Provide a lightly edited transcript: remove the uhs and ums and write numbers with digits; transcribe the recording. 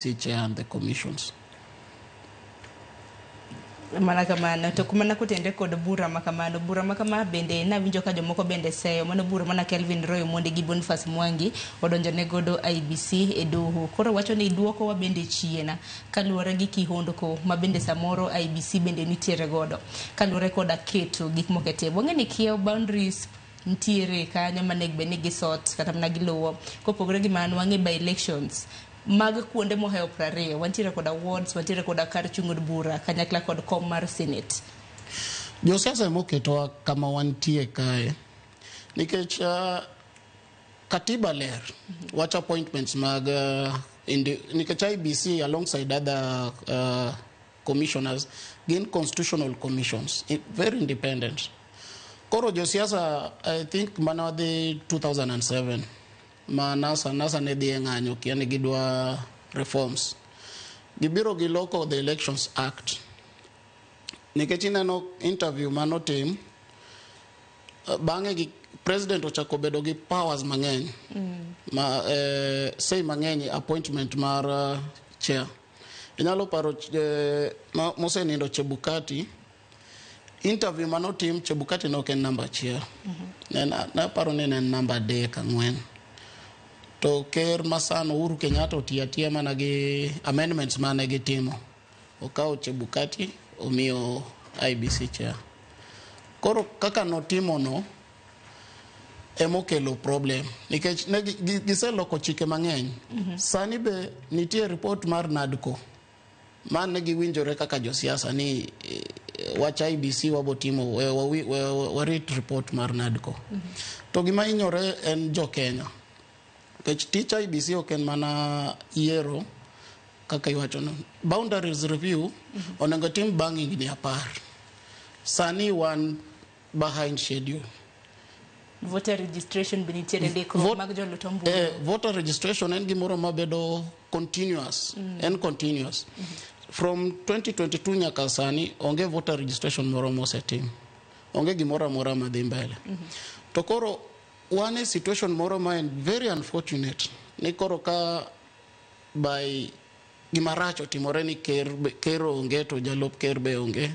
chair and the commissions. Mana kamano to kumana kutende kod bura makama bende na winjo ka jomoko bende seyo mano bura mana Kelvin Roy monde gi Boniface Mwangi odonjo ne godo IBC e doho koro wacho ni duoko wa bende chiena kaluore gi kihondko ma bende samoro IBC bende nitiere godo kaluore koda keto gik mokete wang'eni kiew boundaries ntiere kanyo manegbe ni gisot kata mana giluwo kopogore gi mano wang'e by elections mag kuonde moheo 20 wantiere kod awards wantiere kod kar chung od bura kanyakla kod kom mar senate Josiasa moketo kama wantie kae nikech katiba ler watch appointments mag nikech IBC alongside other commissioners gain constitutional commissions very independent. Koro josiasa I think mana the 2007 nasa ne dhi ng'anyo kiani gidwa reforms gibiro gi loko the Elections Act nikech ineno interview manotim bang'e gi president ochako bedo gi powers mang'eny say mang'eny appointment mar chair inyalo paro mosenindo Chebukati interview manotim Chebukati no ken number chair na paro ni en number 4 to ker masano Uhuru Kenyatta otiatia mana gi amendments mane gitimo okawo Chebukati omiyo IBC chair koro kaka notimo no emokelo problem nikech ne giseloko chike mang'eny sani be nitie report mar NADCO mane giwinjore kaka josiasa ni wach IBC wabotimo warit report mar NADCO to gima inyore en jo Kenya tich IBC oken mana yiero kaka iwacho no boundaries review onengo tim bang'e ni 10 sani one behind schedule. Voter registration benitiere deko mag jolutombo voter registration en gimoro mabedo continuous en continuous from 2022 nyaka sani onge voter registration moro mosetim onge gimoro amora madhi mbele to koro one situation moro ma en very unfortunate ni koro ka by gimaracho timore ni ker onge to jalop ker be onge